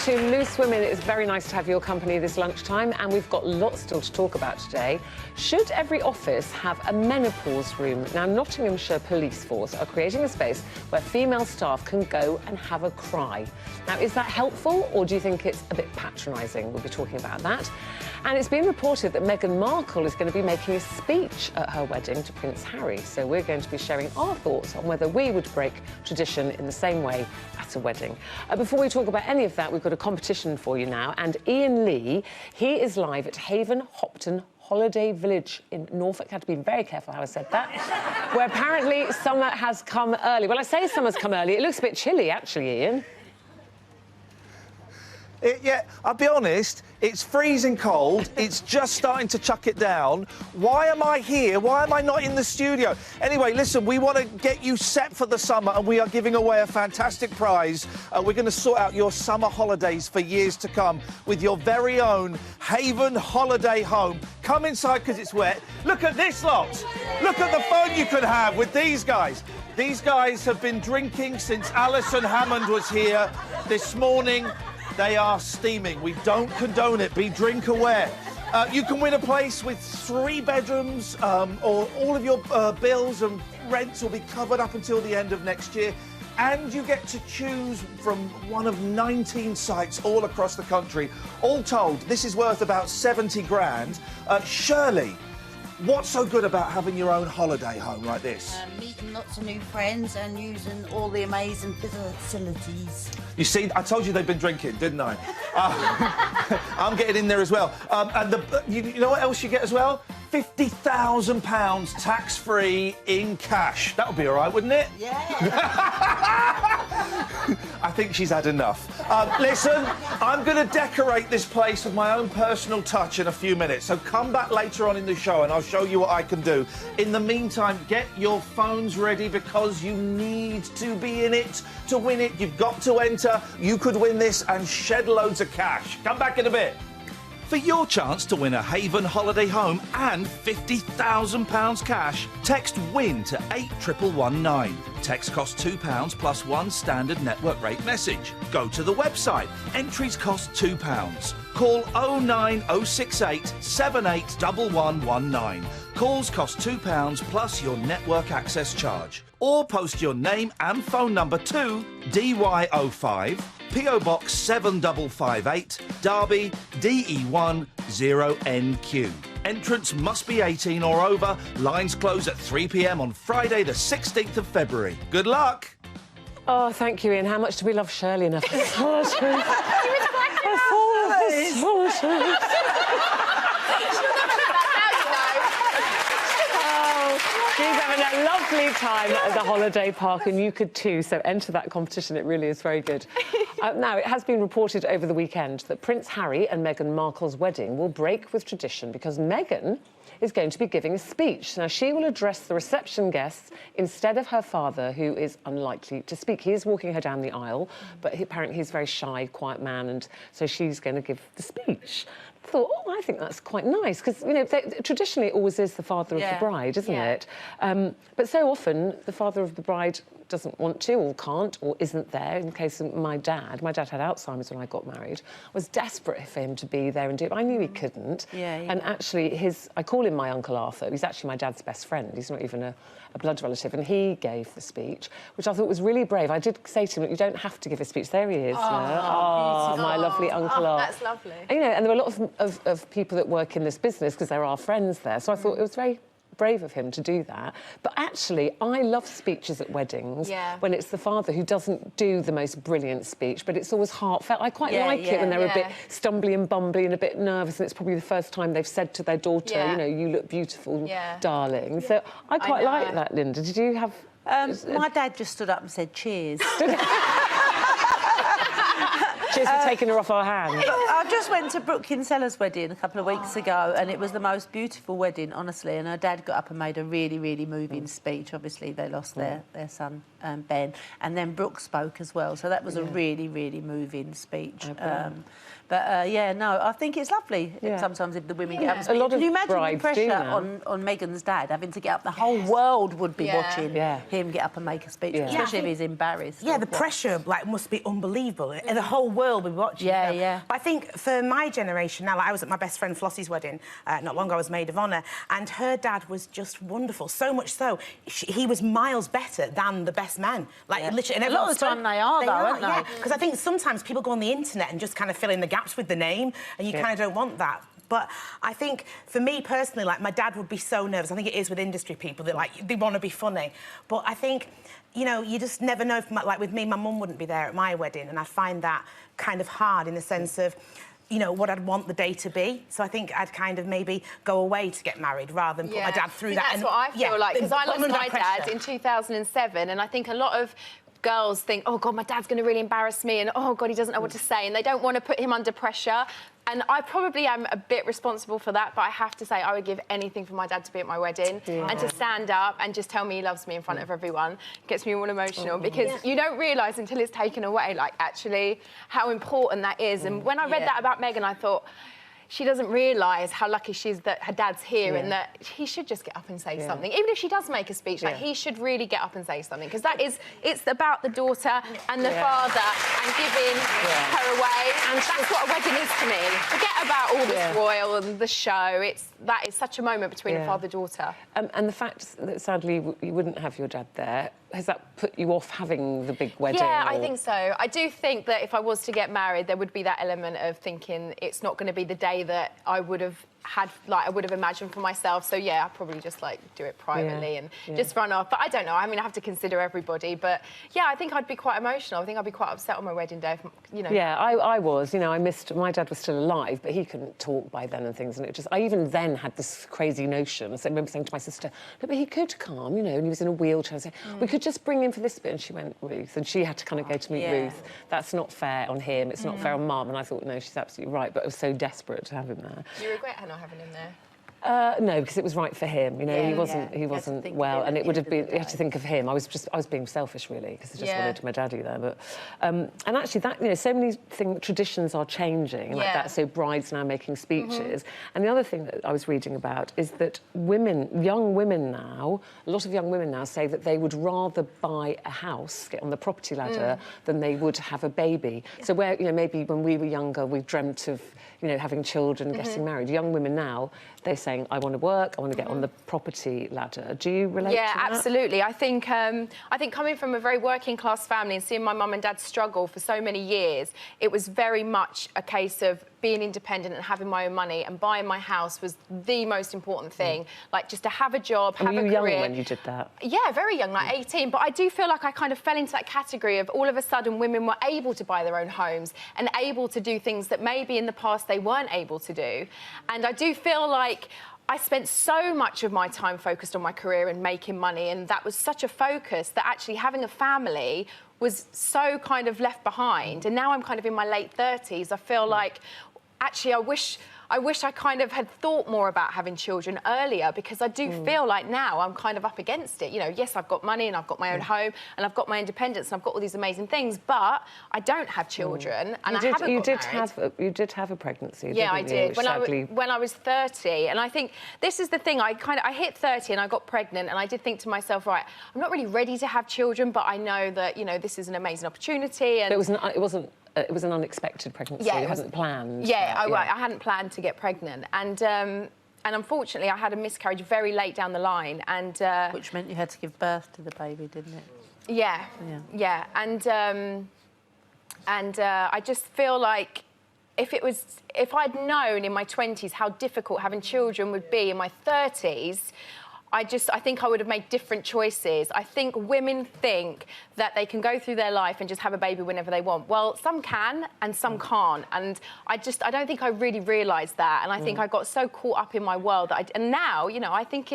to Loose Women. It's very nice to have your company this lunchtime, and we've got lots still to talk about today. Should every office have a menopause room? Now, Nottinghamshire Police Force are creating a space where female staff can go and have a cry. Now, is that helpful, or do you think it's a bit patronising? We'll be talking about that. And it's been reported that Meghan Markle is going to be making a speech at her wedding to Prince Harry. So we're going to be sharing our thoughts on whether we would break tradition in the same way at a wedding. Before we talk about any of that, we've got a competition for you now. And Ian Lee, he is live at Haven Hopton Holiday Village in Norfolk. I had to be very careful how I said that. Where apparently summer has come early. Well, I say summer's come early. It looks a bit chilly, actually, Ian. Yeah, I'll be honest, it's freezing cold. It's just starting to chuck it down. Why am I here? Why am I not in the studio? Anyway, listen, we want to get you set for the summer, and we are giving away a fantastic prize. We're going to sort out your summer holidays for years to come with your very own Haven holiday home. Come inside because it's wet. Look at this lot. Look at the fun you could have with these guys. These guys have been drinking since Alison Hammond was here this morning. They are steaming. We don't condone it. Be drink aware. You can win a place with 3 bedrooms, or all of your bills and rents will be covered up until the end of next year. And you get to choose from one of 19 sites all across the country. All told, this is worth about 70 grand. Shirley, what's so good about having your own holiday home like this? Meeting lots of new friends and using all the amazing facilities. You see, I told you they've been drinking, didn't I? I'm getting in there as well. And you know what else you get as well? £50,000 tax-free in cash. That would be all right, wouldn't it? Yeah. I think she's had enough. Listen, I'm going to decorate this place with my own personal touch in a few minutes, so come back later on in the show and I'll show you what I can do. In the meantime, get your phones ready because you need to be in it to win it. You've got to enter. You could win this and shed loads of cash. Come back in a bit. For your chance to win a Haven holiday home and £50,000 cash, text WIN to 81119. Text costs £2 plus 1 standard network rate message. Go to the website. Entries cost £2. Call 09068 781119. Calls cost £2 plus your network access charge. Or post your name and phone number to DY05 PO Box 7558, Derby, DE1 0NQ. Entrance must be 18 or over. Lines close at 3 p.m. on Friday, the 16th of February. Good luck. Oh, thank you, Ian. How much do we love Shirley enough? She's having a lovely time at the holiday park, and you could too, so enter that competition. It really is very good. Now, it has been reported over the weekend that Prince Harry and Meghan Markle's wedding will break with tradition because Meghan is going to be giving a speech. Now, she will address the reception guests instead of her father, who is unlikely to speak. He is walking her down the aisle, but apparently he's a very shy, quiet man, and so she's going to give the speech. I thought, oh, I think that's quite nice, because, you know, traditionally it always is the father of the bride, isn't it? But so often the father of the bride doesn't want to or can't or isn't there. In the case of my dad had Alzheimer's when I got married. I was desperate for him to be there and do it, but I knew he couldn't. And actually, I call him my Uncle Arthur. He's actually my dad's best friend. He's not even a blood relative, and he gave the speech, which I thought was really brave. I did say to him, you don't have to give a speech. There he is. Oh, my lovely Uncle Arthur. That's lovely. And, you know, and there were a lot of people that work in this business because there are friends there, so I thought it was very brave of him to do that. But actually, I love speeches at weddings when it's the father who doesn't do the most brilliant speech, but it's always heartfelt. I quite like it when they're a bit stumbly and bumbly and a bit nervous, and it's probably the first time they've said to their daughter, you know, you look beautiful, darling. So I quite like that, Linda. Did you have... My dad just stood up and said cheers. Cheers for taking her off our hands. I just went to Brook wedding a couple of weeks ago, and it was the most beautiful wedding, honestly, and her dad got up and made a really, really moving speech. Obviously, they lost their son, Ben, and then Brook spoke as well, so that was a really, really moving speech. But yeah, no, I think it's lovely. Yeah. Sometimes if the women get up, A lot can of you imagine the brides do pressure now. on Meghan's dad having to get up? The whole world would be Yeah. watching Yeah. him get up and make a speech, Yeah. especially if he's embarrassed. Yeah, or the what. pressure must be unbelievable. The whole world will be watching. Yeah, you know. yeah. But I think for my generation now, I was at my best friend Flossie's wedding not long ago. I was maid of honour, and her dad was just wonderful. So much so, he was miles better than the best man. Like literally, and A lot of the time they are, though, aren't they? Yeah, because I think sometimes people go on the internet and just kind of fill in the gaps with the name, and you kind of don't want that. But I think, for me personally, like, my dad would be so nervous. I think it is with industry people. They want to be funny. But I think, you know, you just never know. Like, with me, my mum wouldn't be there at my wedding, and I find that kind of hard in the sense of, you know, what I'd want the day to be. So I think I'd kind of maybe go away to get married rather than put my dad through that. That's what I feel like, because I put him lost under my pressure. dad in 2007, and I think a lot of girls think, oh, God, my dad's going to really embarrass me, and, oh, God, he doesn't know what to say, and they don't want to put him under pressure. And I probably am a bit responsible for that, but I have to say I would give anything for my dad to be at my wedding and to stand up and just tell me he loves me in front of everyone. It gets me all emotional because you don't realise until it's taken away, like, actually how important that is. And when I read that about Meghan, I thought, she doesn't realise how lucky she is that her dad's here and that he should just get up and say something. Even if she does make a speech, like, he should really get up and say something, because it's about the daughter and the father and giving her away. And that's what a wedding is to me. Forget about all this royal and the show. That is such a moment between a father-daughter. And the fact that, sadly, you wouldn't have your dad there, has that put you off having the big wedding? Yeah, I think so. I do think that if I was to get married, there would be that element of thinking it's not going to be the day that I would have had, like, I would have imagined for myself. So yeah, I'd probably just, like, do it privately and just run off. But I don't know. I mean, I have to consider everybody. But yeah, I think I'd be quite emotional. I think I'd be quite upset on my wedding day, if, you know. Yeah, I was. You know, I missed. My dad was still alive, but he couldn't talk by then and things. And it just, I even then had this crazy notion. So I remember saying to my sister, "No, but he could come, you know." And he was in a wheelchair. I said, "We could just bring him for this bit." And she went, "Ruth," and she had to kind of go to meet Ruth. That's not fair on him. It's not fair on Mum. And I thought, no, she's absolutely right. But I was so desperate to have him there. Do you regret not having him there? No, because it was right for him. You know, he wasn't well, and it would have been. You have to think of him. I was being selfish, really, because I just wanted my daddy there. But and actually, that, you know, so many traditions are changing like that. So brides now making speeches, and the other thing that I was reading about is that young women now, a lot of young women now say that they would rather buy a house, get on the property ladder, than they would have a baby. So where, you know, maybe when we were younger, we dreamt of, you know, having children, getting married. Young women now, they're saying, I want to work, I want to get on the property ladder. Do you relate to that? Yeah, absolutely. I think coming from a very working class family and seeing my mum and dad struggle for so many years, it was very much a case of being independent and having my own money, and buying my house was the most important thing. Like, just to have a job, have a career. Were you young when you did that? Yeah, very young, like 18. But I do feel like I kind of fell into that category of all of a sudden women were able to buy their own homes and able to do things that maybe in the past they weren't able to do. And I do feel like I spent so much of my time focused on my career and making money, and that was such a focus that actually having a family was so kind of left behind. And now I'm kind of in my late 30s. I feel like, actually, I wish I kind of had thought more about having children earlier, because I do feel like now I'm kind of up against it. You know, yes, I've got money and I've got my own home and I've got my independence and I've got all these amazing things, but I don't have children and I haven't got married. You did have a pregnancy, yeah, I didn't did. you? When I was 30, and I think this is the thing. I hit 30 and I got pregnant, and I did think to myself, right, I'm not really ready to have children, but I know that, you know, this is an amazing opportunity. And it was an unexpected pregnancy. Yeah, you hadn't planned. Yeah, I hadn't planned to get pregnant, and unfortunately, I had a miscarriage very late down the line, and Which meant you had to give birth to the baby, didn't it? Yeah. And I just feel like if I'd known in my 20s how difficult having children would be in my 30s, I think I would have made different choices. I think women think that they can go through their life and just have a baby whenever they want. Well, some can and some can't. And I don't think I really realised that. And I think I got so caught up in my world that and now, you know, I think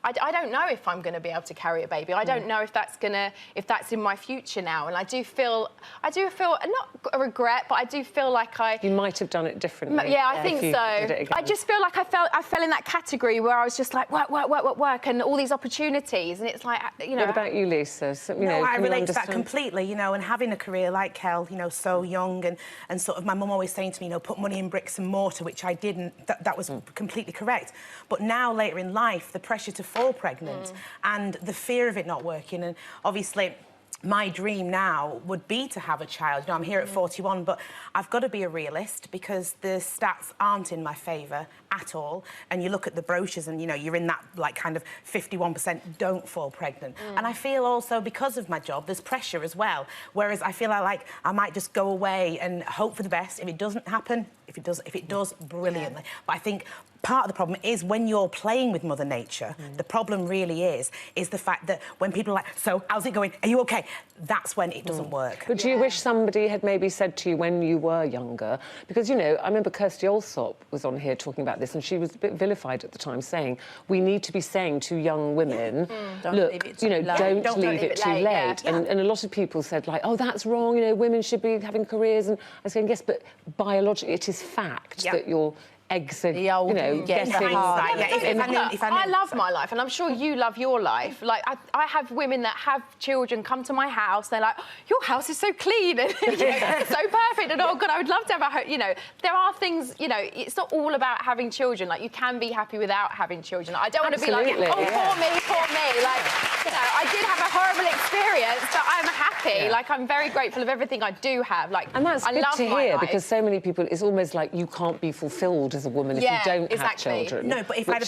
I don't know if I'm going to be able to carry a baby. I don't know if that's in my future now. And I do feel, not a regret, but I do feel like You might have done it differently. Yeah, I think so. I just feel like I fell in that category where I was just like, work, work and all these opportunities, and it's like, you know... What about you, Lisa? So, you No, know, I can you relate to that understand? completely, you know, and having a career like Kel, you know, so young, and sort of my mum always saying to me, you know, put money in bricks and mortar, which I didn't. That was completely correct. But now, later in life, the pressure to fall pregnant and the fear of it not working, and obviously... My dream now would be to have a child. You know, I'm here at 41, but I've got to be a realist because the stats aren't in my favour at all. And you look at the brochures and, you know, you're in that, like, kind of 51% don't fall pregnant. And I feel also, because of my job, there's pressure as well. Whereas I feel like I might just go away and hope for the best. If it doesn't happen, if it does, brilliantly. But I think part of the problem is when you're playing with Mother Nature, the problem really is the fact that when people are like, so, how's it going? Are you OK? That's when it doesn't work. But do you wish somebody had maybe said to you when you were younger? Because, you know, I remember Kirsty Allsop was on here talking about this, and she was a bit vilified at the time, saying, we need to be saying to young women, look, you know, don't leave it too late. Yeah. And a lot of people said, like, oh, that's wrong, you know, women should be having careers. And I was saying, yes, but biologically it is fact that your eggs are, you know, getting... I love my life, and I'm sure you love your life. Like, I have women that have children come to my house, they're like, your house is so clean and so perfect, and oh, God, I would love to have a home. You know, there are things, you know, it's not all about having children. Like, you can be happy without having children. I don't want to be like, oh, poor me, poor me. Like, you know, I did have a horrible experience, but I'm happy. Like, I'm very grateful of everything I do have. Like, and that's I good love to my hear, life. because so many people, it's almost like you can't be fulfilled as a woman if you don't have children. No, but if I'd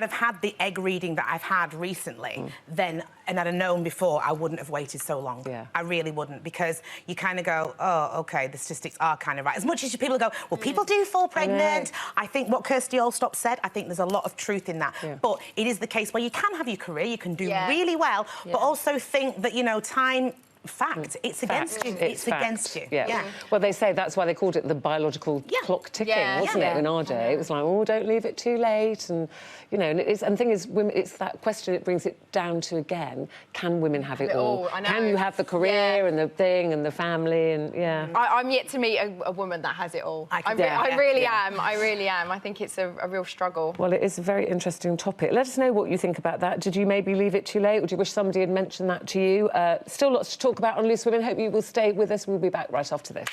have had the egg reading that I've had recently, then, and I'd have known before, I wouldn't have waited so long. Yeah. I really wouldn't, because you kind of go, oh, OK, the statistics are kind of right. As much as people go, well, people do fall pregnant. I think what Kirsty Allsop said, I think there's a lot of truth in that. Yeah. But it is the case where you can have your career, you can do really well, but also think that, you know, time... it's against you. It's against you. Yeah. Well, they say that's why they called it the biological clock ticking, wasn't it? In our day, it was like, oh, don't leave it too late, and you know, and the thing is, women. It's that question. It brings it down to again: can women have it all? I know. Can you have the career and the thing and the family and I'm yet to meet a woman that has it all. I really am. I really am. I think it's a real struggle. Well, it is a very interesting topic. Let us know what you think about that. Did you maybe leave it too late, or do you wish somebody had mentioned that to you? Still lots to talk about on Loose Women. Hope you will stay with us. We'll be back right after this.